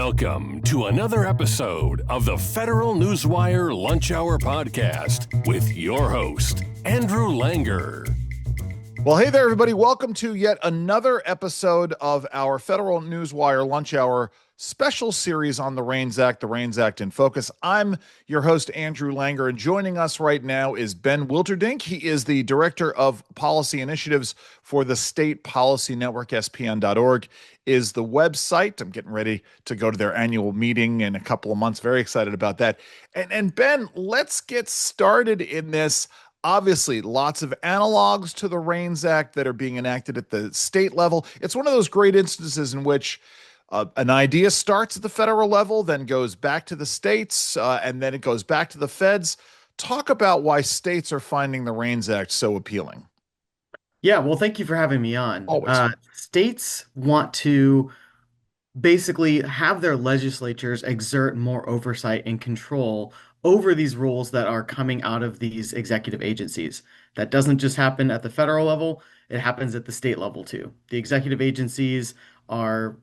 Welcome to another episode of the Federal Newswire Lunch Hour Podcast with your host, Andrew Langer. Well, hey there, everybody. Welcome to yet another episode of our Federal Newswire Lunch Hour special series on the REINS Act in Focus. I'm your host, Andrew Langer, and joining us right now is Ben Wilterdink. He is the Director of Policy Initiatives for the State Policy Network. SPN.org is the website. I'm getting ready to go to their annual meeting in a couple of months. Very excited about that. And Ben, let's get started in this. Obviously, lots of analogs to the REINS Act that are being enacted at the state level. It's one of those great instances in which an idea starts at the federal level, then goes back to the states, and then it goes back to the feds. Talk about why states are finding the REINS Act so appealing. Yeah, well, thank you for having me on. Always. States want to basically have their legislatures exert more oversight and control over these rules that are coming out of these executive agencies. That doesn't just happen at the federal level, it happens at the state level too. The executive agencies are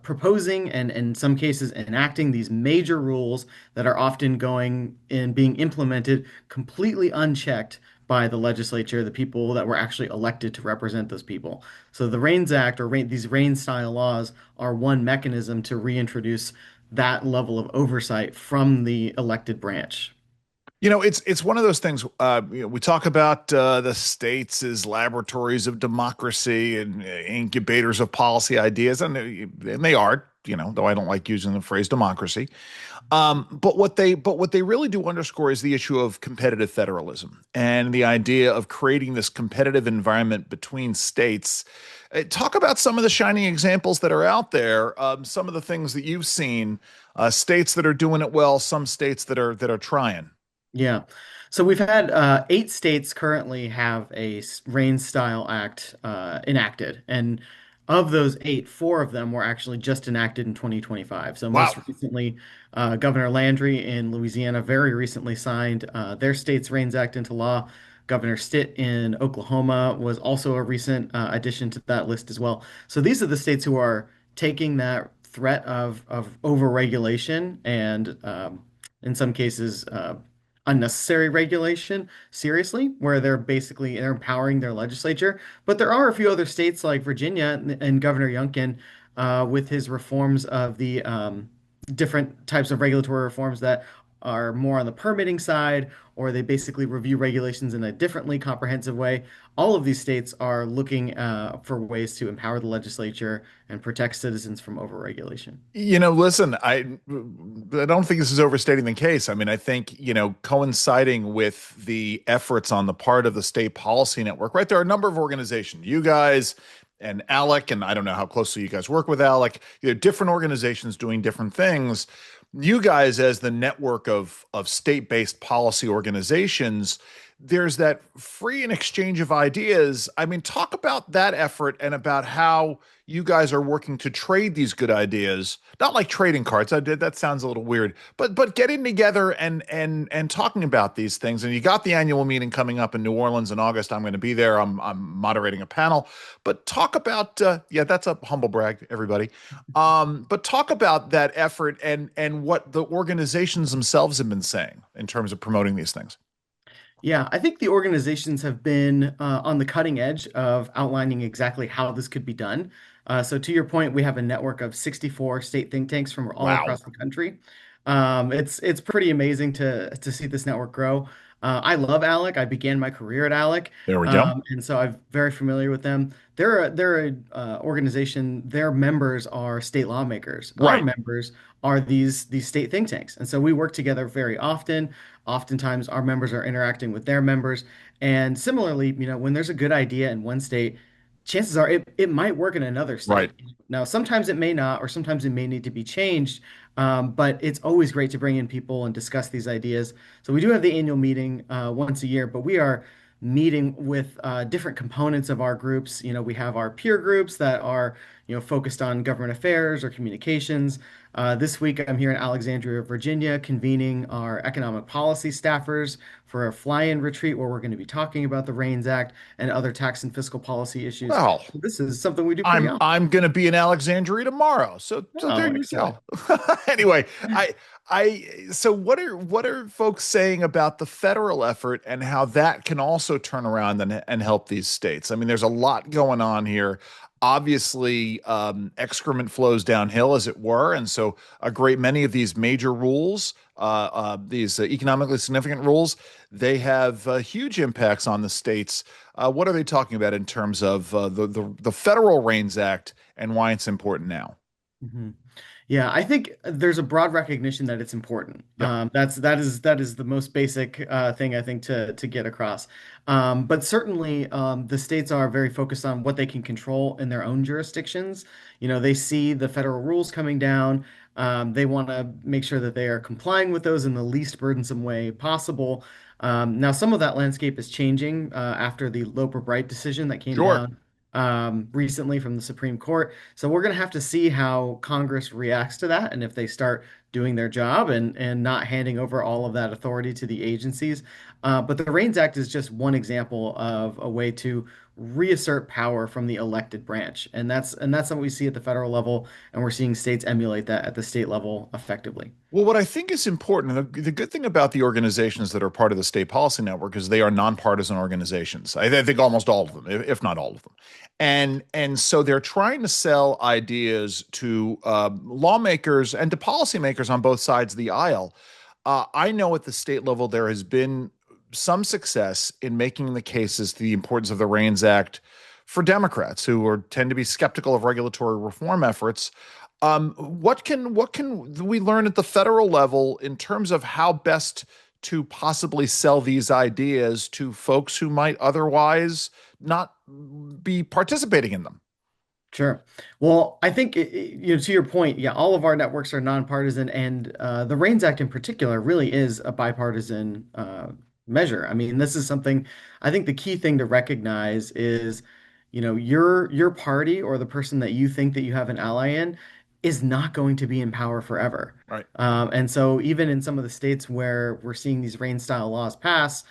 proposing and in some cases enacting these major rules that are often going and being implemented completely unchecked by the legislature, the people that were actually elected to represent those people. So the REINS Act these REINS-style laws are one mechanism to reintroduce that level of oversight from the elected branch. You know, it's one of those things. We talk about the states as laboratories of democracy and incubators of policy ideas, and they are. You know, though I don't like using the phrase democracy. But what they really do underscore is the issue of competitive federalism and the idea of creating this competitive environment between states. Talk about some of the shining examples that are out there. Some of the things that you've seen. States that are doing it well. Some states that are trying. Yeah. So we've had 8 states currently have a REINS-style act enacted. And of those 8, 4 of them were actually just enacted in 2025. So most recently, Governor Landry in Louisiana very recently signed their state's REINS Act into law. Governor Stitt in Oklahoma was also a recent addition to that list as well. So these are the states who are taking that threat of overregulation and in some cases unnecessary regulation seriously, where they're empowering their legislature. But there are a few other states like Virginia and Governor Youngkin with his reforms of the different types of regulatory reforms that are more on the permitting side, or they basically review regulations in a differently comprehensive way. All of these states are looking for ways to empower the legislature and protect citizens from overregulation. You know, listen, I don't think this is overstating the case. I mean, I think, coinciding with the efforts on the part of the State Policy Network, right? There are a number of organizations, you guys and ALEC, and I don't know how closely you guys work with ALEC, different organizations doing different things. You guys, as the network of state-based policy organizations, there's that free and exchange of ideas. I mean, talk about that effort and about how you guys are working to trade these good ideas, not like trading cards. That sounds a little weird, but getting together and talking about these things. And you got the annual meeting coming up in New Orleans in August. I'm going to be there. I'm moderating a panel. But talk about that's a humble brag, everybody. But talk about that effort and what the organizations themselves have been saying in terms of promoting these things. Yeah, I think the organizations have been on the cutting edge of outlining exactly how this could be done. So to your point, we have a network of 64 state think tanks from all across the country. It's pretty amazing to see this network grow. I love ALEC. I began my career at ALEC. There we go. And so I'm very familiar with them. They're a organization. Their members are state lawmakers. Right. Our members are these state think tanks. And so we work together very often. Oftentimes our members are interacting with their members. And similarly, when there's a good idea in one state, chances are it might work in another state. Right. Now, sometimes it may not, or sometimes it may need to be changed. But it's always great to bring in people and discuss these ideas. So we do have the annual meeting once a year, but we are meeting with different components of our groups. We have our peer groups that are, focused on government affairs or communications. This week, I'm here in Alexandria, Virginia, convening our economic policy staffers for a fly-in retreat where we're going to be talking about the REINS Act and other tax and fiscal policy issues. Well, So this is something we do pretty often. I'm going to be in Alexandria tomorrow. So there Oh, you excellent. go. Anyway, so what are folks saying about the federal effort and how that can also turn around and help these states? I mean, there's a lot going on here. Obviously, excrement flows downhill, as it were, and so a great many of these major rules, these economically significant rules, they have huge impacts on the states. What are they talking about in terms of the Federal REINS Act and why it's important now? Mhm. Yeah, I think there's a broad recognition that it's important. Yep. That is the most basic thing I think to get across. But certainly, the states are very focused on what they can control in their own jurisdictions. They see the federal rules coming down. They want to make sure that they are complying with those in the least burdensome way possible. Now, some of that landscape is changing after the Loper-Bright decision that came Sure. down recently from the Supreme Court. So we're going to have to see how Congress reacts to that and if they start doing their job and not handing over all of that authority to the agencies. But the REINS Act is just one example of a way to reassert power from the elected branch. And that's something we see at the federal level, and we're seeing states emulate that at the state level effectively. Well, what I think is important, the good thing about the organizations that are part of the state policy network is they are nonpartisan organizations. I think almost all of them, if not all of them, and so they're trying to sell ideas to lawmakers and to policymakers on both sides of the aisle. I know at the state level there has been some success in making the cases to the importance of the REINS Act for Democrats who tend to be skeptical of regulatory reform efforts. What can we learn at the federal level in terms of how best to possibly sell these ideas to folks who might otherwise not be participating in them? Sure. Well, I think to your point, yeah, all of our networks are nonpartisan, and the REINS Act in particular really is a bipartisan measure. I mean, this is something I think the key thing to recognize is, your party or the person that you think that you have an ally in is not going to be in power forever. Right. And so even in some of the states where we're seeing these REINS-style laws pass,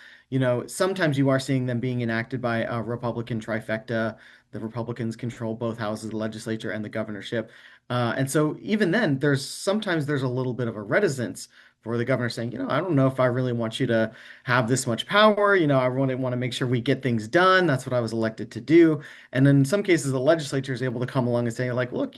sometimes you are seeing them being enacted by a Republican trifecta. The Republicans control both houses of the legislature and the governorship. And so even then, there's a little bit of a reticence for the governor saying, I don't know if I really want you to have this much power. I really want to make sure we get things done. That's what I was elected to do. And in some cases, the legislature is able to come along and say, like, look,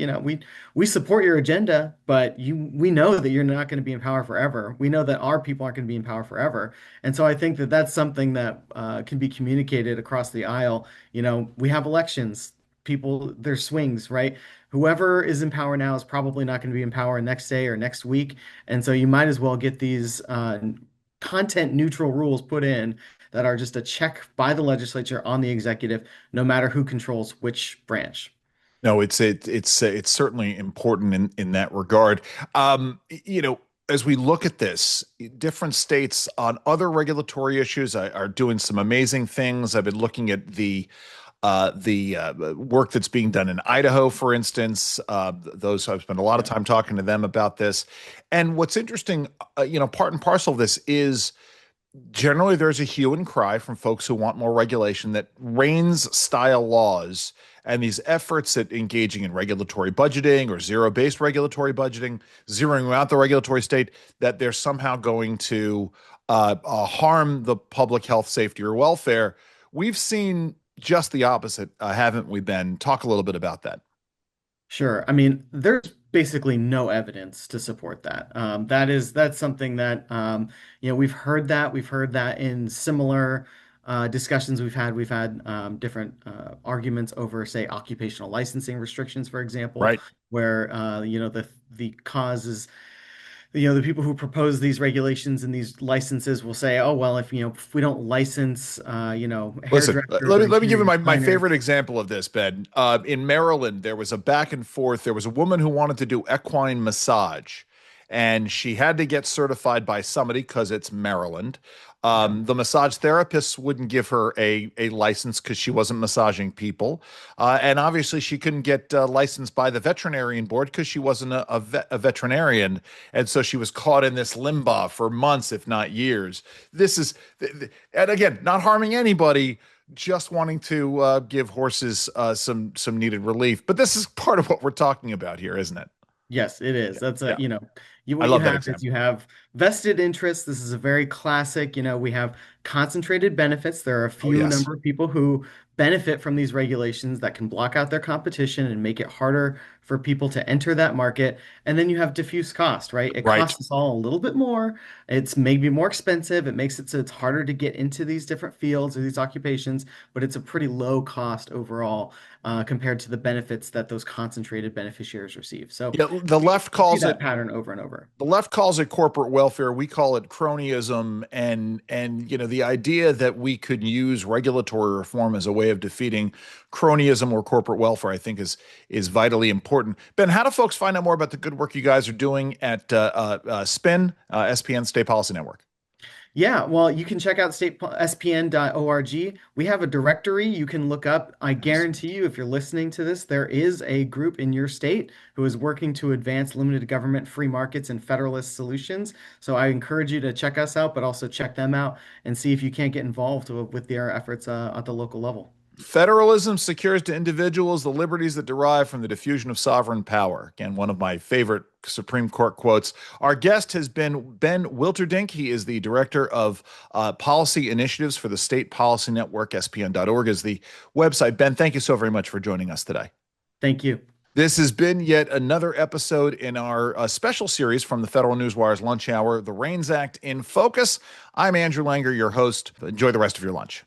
we support your agenda, but we know that you're not going to be in power forever. We know that our people aren't going to be in power forever. And so I think that that's something that can be communicated across the aisle. We have elections. People, there's swings, right? Whoever is in power now is probably not going to be in power next day or next week. And so you might as well get these content neutral rules put in that are just a check by the legislature on the executive, no matter who controls which branch. No, it's certainly important in that regard. As we look at this, different states on other regulatory issues are doing some amazing things. I've been looking at the work that's being done in Idaho, for instance. Those I've spent a lot of time talking to them about this. And what's interesting, part and parcel of this is generally there's a hue and cry from folks who want more regulation that REINS-style laws and these efforts at engaging in regulatory budgeting or zero-based regulatory budgeting, zeroing out the regulatory state, that they're somehow going to harm the public health, safety, or welfare. We've seen just the opposite, haven't we, Ben? Talk a little bit about that. Sure. I mean, there's basically no evidence to support that. That's something that we've heard that. We've heard that in similar discussions we've had. We've had different arguments over, say, occupational licensing restrictions, for example, Right. where the cause is the people who propose these regulations and these licenses will say, oh, well, if we don't license, Listen, hairdressers let or me let me give you interior my designers. favorite example of this, Ben. In Maryland, there was a back and forth. There was a woman who wanted to do equine massage, and she had to get certified by somebody because it's Maryland. Yeah. The massage therapists wouldn't give her a license because she wasn't massaging people. And obviously, she couldn't get licensed by the veterinarian board because she wasn't a veterinarian. And so she was caught in this limbo for months, if not years. This is, and again, not harming anybody, just wanting to give horses some needed relief. But this is part of what we're talking about here, isn't it? Yes, it is. That's Yeah. I what you love that have is example. you have vested interests. This is a very classic, we have concentrated benefits. There are a Oh, few yes. number of people who benefit from these regulations that can block out their competition and make it harder for people to enter that market. And then you have diffuse cost, right? It Right. costs us all a little bit more. It's maybe more expensive. It makes it so it's harder to get into these different fields or these occupations, but it's a pretty low cost overall compared to the benefits that those concentrated beneficiaries receive. So Yeah, the left you see calls it that pattern over and over. the left calls it corporate welfare. We call it cronyism, and the idea that we could use regulatory reform as a way of defeating cronyism or corporate welfare, I think is vitally important. Ben, how do folks find out more about the good work you guys are doing at SPIN, SPN State Policy Network? Yeah, well, you can check out statespn.org. We have a directory you can look up. I Nice. guarantee you, if you're listening to this, there is a group in your state who is working to advance limited government, free markets, and federalist solutions. So I encourage you to check us out, but also check them out and see if you can't get involved with their efforts at the local level. Federalism secures to individuals the liberties that derive from the diffusion of sovereign power. Again, one of my favorite Supreme Court quotes. Our guest has been Ben Wilterdink. He is the director of policy initiatives for the State Policy Network. SPN.org is the website. Ben, thank you so very much for joining us today. Thank you. This has been yet another episode in our special series from the Federal Newswire's Lunch Hour, the REINS Act in Focus. I'm Andrew Langer, your host. Enjoy the rest of your lunch.